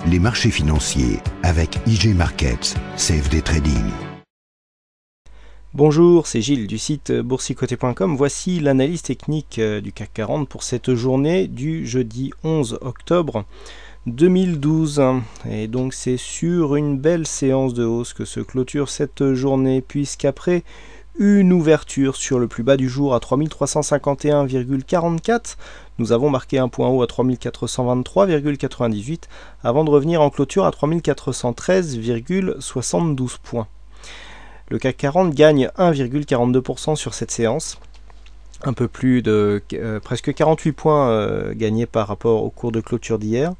les marchés financiers avec IG Markets, CFD Trading. Bonjour, c'est Gilles du site boursicoté.com. Voici l'analyse technique du CAC 40 pour cette journée du jeudi 11 octobre 2012. Et donc c'est sur une belle séance de hausse que se clôture cette journée, puisqu'après une ouverture sur le plus bas du jour à 3351,44, nous avons marqué un point haut à 3423,98 avant de revenir en clôture à 3413,72 points. Le CAC 40 gagne 1,42% sur cette séance, un peu plus de presque 48 points gagnés par rapport au cours de clôture d'hier,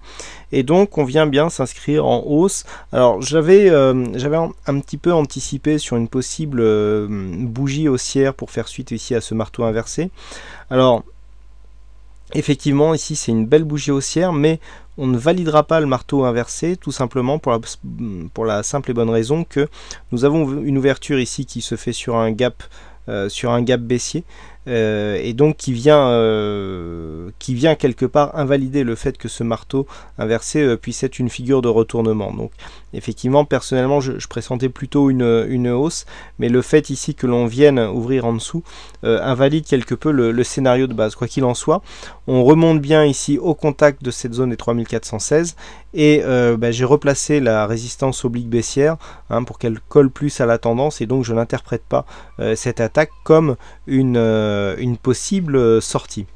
et donc on vient bien s'inscrire en hausse. Alors j'avais un petit peu anticipé sur une possible bougie haussière pour faire suite ici à ce marteau inversé. Alors effectivement ici c'est une belle bougie haussière, mais on ne validera pas le marteau inversé, tout simplement pour la simple et bonne raison que nous avons une ouverture ici qui se fait sur un gap baissier, et donc qui vient quelque part invalider le fait que ce marteau inversé puisse être une figure de retournement. Donc effectivement, personnellement, je pressentais plutôt une hausse, mais le fait ici que l'on vienne ouvrir en dessous invalide quelque peu le scénario de base. Quoi qu'il en soit, on remonte bien ici au contact de cette zone des 3416, et j'ai replacé la résistance oblique baissière pour qu'elle colle plus à la tendance, et donc je n'interprète pas cette attaque comme une possible sortie.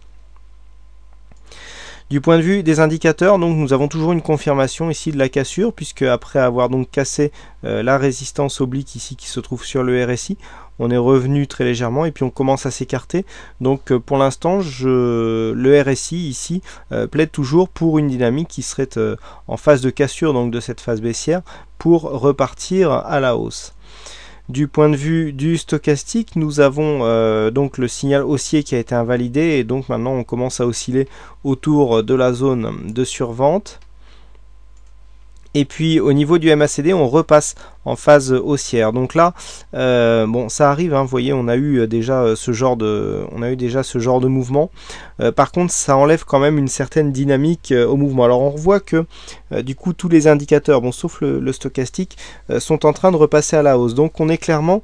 Du point de vue des indicateurs, donc nous avons toujours une confirmation ici de la cassure, puisque après avoir donc cassé la résistance oblique ici qui se trouve sur le RSI, on est revenu très légèrement et puis on commence à s'écarter. Donc pour l'instant, le RSI ici plaide toujours pour une dynamique qui serait en phase de cassure, donc de cette phase baissière, pour repartir à la hausse. Du point de vue du stochastique, nous avons donc le signal haussier qui a été invalidé, et donc maintenant on commence à osciller autour de la zone de survente. Et puis au niveau du MACD, on repasse en phase haussière. Donc là, bon, ça arrive, vous voyez, on a eu déjà ce genre de mouvement. Par contre, ça enlève quand même une certaine dynamique au mouvement. Alors on voit que du coup tous les indicateurs, bon, sauf le stochastique, sont en train de repasser à la hausse. Donc on est clairement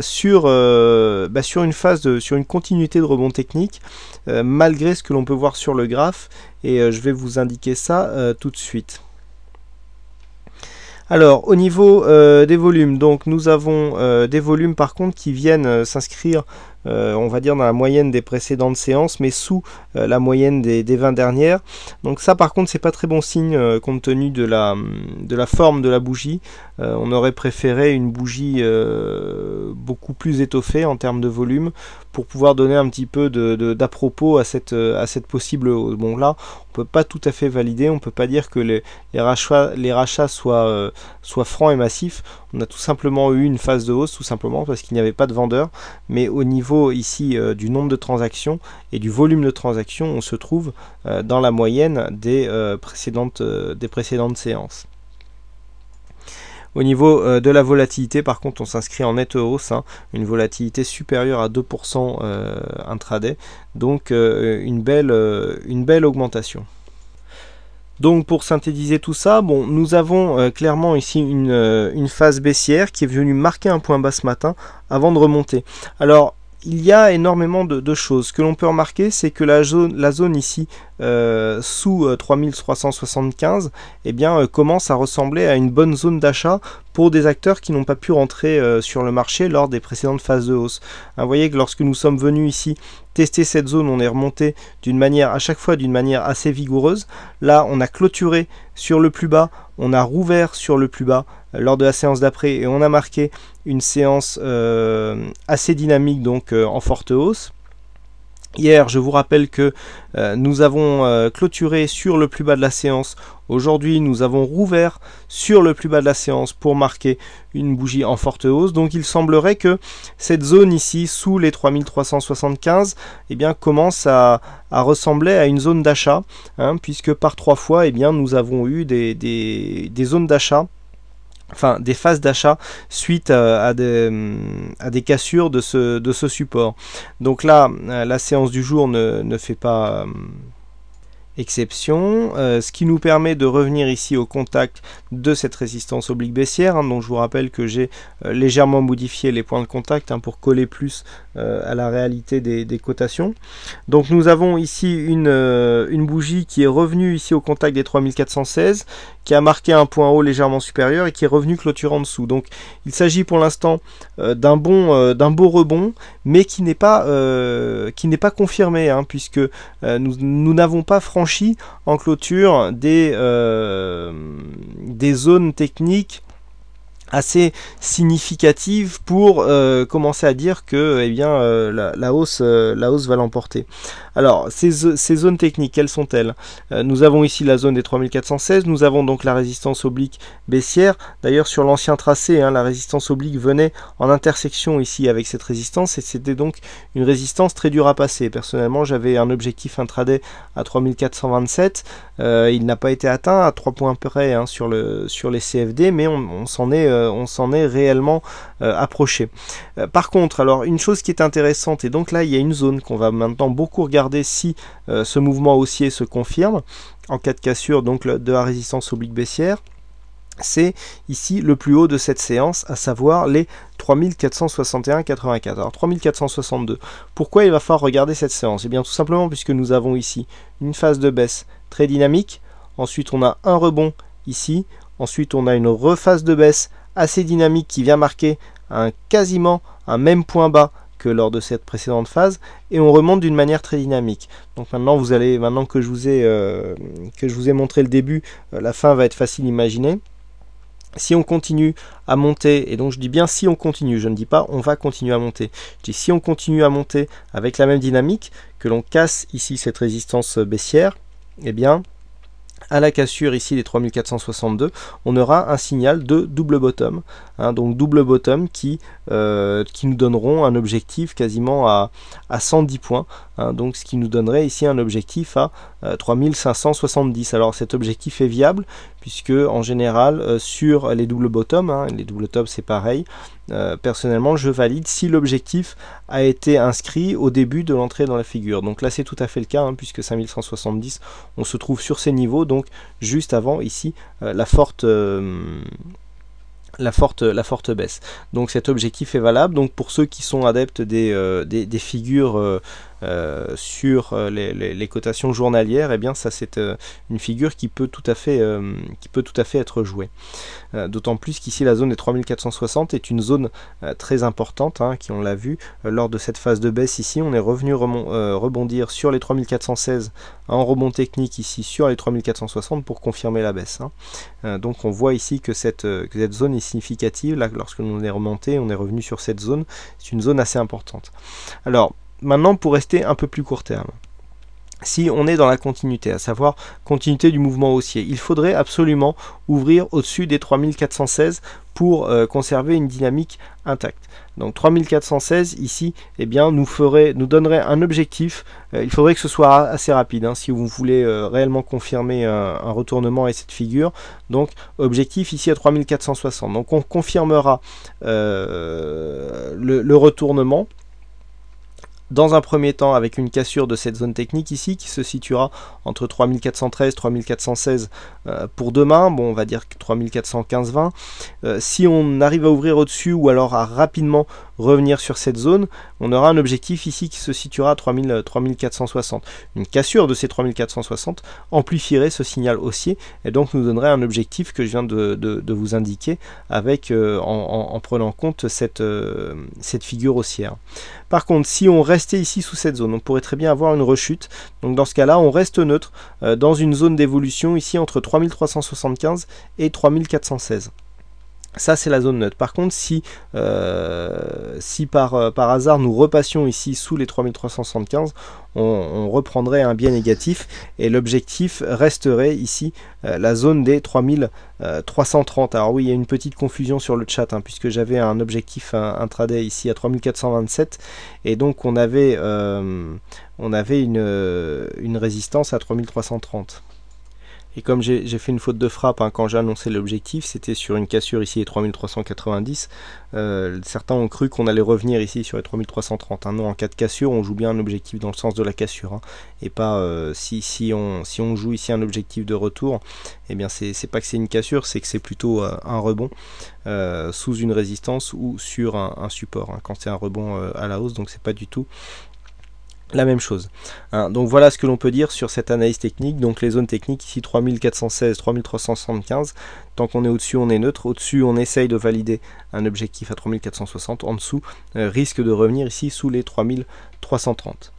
sur une continuité de rebond technique, malgré ce que l'on peut voir sur le graphe. Et je vais vous indiquer ça tout de suite. Alors au niveau des volumes, donc nous avons des volumes par contre qui viennent s'inscrire, on va dire, dans la moyenne des précédentes séances, mais sous la moyenne des 20 dernières. Donc ça par contre c'est pas très bon signe compte tenu de la forme de la bougie. On aurait préféré une bougie beaucoup plus étoffée en termes de volume pour pouvoir donner un petit peu d'à-propos à cette possible hausse. Bon, là on peut pas tout à fait valider, on peut pas dire que les rachats soient francs et massifs. On a tout simplement eu une phase de hausse, tout simplement parce qu'il n'y avait pas de vendeurs, mais au niveau ici du nombre de transactions et du volume de transactions, on se trouve dans la moyenne des précédentes séances. Au niveau de la volatilité, par contre, on s'inscrit en nette hausse, une volatilité supérieure à 2% intraday, donc une belle augmentation. Donc pour synthétiser tout ça, bon, nous avons clairement ici une phase baissière qui est venue marquer un point bas ce matin avant de remonter. Alors il y a énormément de choses. Ce que l'on peut remarquer, c'est que la zone ici sous 3375 commence à ressembler à une bonne zone d'achat pour des acteurs qui n'ont pas pu rentrer sur le marché lors des précédentes phases de hausse. Vous voyez que lorsque nous sommes venus ici tester cette zone, on est remonté à chaque fois d'une manière assez vigoureuse. Là on a clôturé sur le plus bas, on a rouvert sur le plus bas lors de la séance d'après, et on a marqué une séance assez dynamique, donc en forte hausse. Hier, je vous rappelle que nous avons clôturé sur le plus bas de la séance. Aujourd'hui, nous avons rouvert sur le plus bas de la séance pour marquer une bougie en forte hausse. Donc il semblerait que cette zone ici, sous les 3375, commence à ressembler à une zone d'achat, puisque par 3 fois, nous avons eu des zones d'achat, enfin des phases d'achat suite à des cassures de ce support. Donc là, la séance du jour ne fait pas exception, ce qui nous permet de revenir ici au contact de cette résistance oblique baissière, hein, donc je vous rappelle que j'ai légèrement modifié les points de contact, hein, pour coller plus à la réalité des cotations. Donc nous avons ici une bougie qui est revenue ici au contact des 3416, qui a marqué un point haut légèrement supérieur et qui est revenu clôturer en dessous. Donc il s'agit pour l'instant d'un beau rebond, mais qui n'est pas confirmé, hein, puisque nous n'avons pas franchi en clôture des zones techniques assez significative pour commencer à dire que la hausse va l'emporter. Alors ces zones techniques, quelles sont-elles? Nous avons ici la zone des 3416, nous avons donc la résistance oblique baissière. D'ailleurs sur l'ancien tracé, hein, la résistance oblique venait en intersection ici avec cette résistance et c'était donc une résistance très dure à passer. Personnellement j'avais un objectif intraday à 3427, il n'a pas été atteint à 3 points près, hein, sur les CFD, mais on s'en est réellement approché. Par contre, alors une chose qui est intéressante, et donc là il y a une zone qu'on va maintenant beaucoup regarder si ce mouvement haussier se confirme en cas de cassure donc de la résistance oblique baissière, c'est ici le plus haut de cette séance, à savoir les 3461,84. Alors 3462. Pourquoi il va falloir regarder cette séance? Eh bien tout simplement puisque nous avons ici une phase de baisse très dynamique, ensuite on a un rebond ici, ensuite on a une rephase de baisse assez dynamique qui vient marquer quasiment un même point bas que lors de cette précédente phase, et on remonte d'une manière très dynamique. Donc maintenant que je vous ai montré le début, la fin va être facile à imaginer. Si on continue à monter, et donc je dis bien si on continue, je ne dis pas on va continuer à monter, je dis si on continue à monter avec la même dynamique, que l'on casse ici cette résistance baissière, eh bien à la cassure ici des 3462, on aura un signal de double bottom, hein, donc double bottom qui nous donneront un objectif quasiment à 110 points, hein, donc ce qui nous donnerait ici un objectif à 3570. Alors cet objectif est viable puisque en général sur les double bottom, hein, les double top c'est pareil, personnellement je valide si l'objectif a été inscrit au début de l'entrée dans la figure. Donc là c'est tout à fait le cas, hein, puisque 5170 on se trouve sur ces niveaux, donc juste avant ici la forte baisse. Donc cet objectif est valable. Donc pour ceux qui sont adeptes des figures sur les cotations journalières, eh bien ça c'est une figure qui peut tout à fait être jouée. D'autant plus qu'ici la zone des 3460 est une zone très importante, hein, qui on l'a vu lors de cette phase de baisse ici, on est revenu rebondir sur les 3416 en rebond technique ici sur les 3460 pour confirmer la baisse, hein. Donc on voit ici que cette zone est significative. Là lorsque l'on est remonté, on est revenu sur cette zone, c'est une zone assez importante. Alors maintenant pour rester un peu plus court terme, si on est dans la continuité, à savoir continuité du mouvement haussier, il faudrait absolument ouvrir au-dessus des 3416 pour conserver une dynamique intacte. Donc 3416 ici, eh bien, nous donnerait un objectif. Il faudrait que ce soit assez rapide, hein, si vous voulez réellement confirmer un retournement et cette figure. Donc objectif ici à 3460. Donc on confirmera le retournement dans un premier temps avec une cassure de cette zone technique ici qui se situera entre 3413 3416 pour demain. Bon, on va dire 3415-20. Si on arrive à ouvrir au-dessus ou alors à rapidement revenir sur cette zone, on aura un objectif ici qui se situera à 3460. Une cassure de ces 3460 amplifierait ce signal haussier et donc nous donnerait un objectif que je viens de vous indiquer avec en prenant compte cette figure haussière. Par contre, si on restait ici sous cette zone, on pourrait très bien avoir une rechute. Donc dans ce cas-là, on reste neutre dans une zone d'évolution ici entre 3375 et 3416. Ça c'est la zone neutre. Par contre, si par hasard nous repassions ici sous les 3375, on reprendrait un biais négatif et l'objectif resterait ici la zone des 3330. Alors oui, il y a une petite confusion sur le chat, hein, puisque j'avais un objectif intraday ici à 3427 et donc on avait une résistance à 3330. Et comme j'ai fait une faute de frappe quand j'ai annoncé l'objectif, c'était sur une cassure ici les 3390. Certains ont cru qu'on allait revenir ici sur les 3330. Non, en cas de cassure, on joue bien un objectif dans le sens de la cassure. Et pas si on joue ici un objectif de retour, eh bien c'est pas que c'est une cassure, c'est que c'est plutôt un rebond sous une résistance ou sur un support. Quand c'est un rebond à la hausse, donc c'est pas du tout la même chose. Donc voilà ce que l'on peut dire sur cette analyse technique. Donc les zones techniques ici 3416, 3375. Tant qu'on est au-dessus, on est neutre. Au-dessus, on essaye de valider un objectif à 3460. En dessous, risque de revenir ici sous les 3330.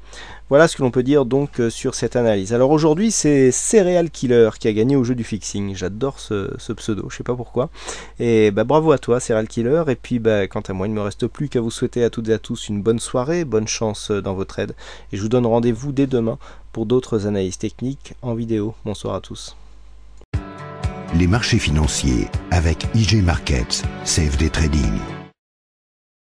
Voilà ce que l'on peut dire donc sur cette analyse. Alors aujourd'hui, c'est Serial Killer qui a gagné au jeu du fixing. J'adore ce pseudo, je sais pas pourquoi. Et bravo à toi Serial Killer. Et puis quant à moi, il ne me reste plus qu'à vous souhaiter à toutes et à tous une bonne soirée, bonne chance dans vos trades. Et je vous donne rendez-vous dès demain pour d'autres analyses techniques en vidéo. Bonsoir à tous. Les marchés financiers avec IG Markets, CFD Trading.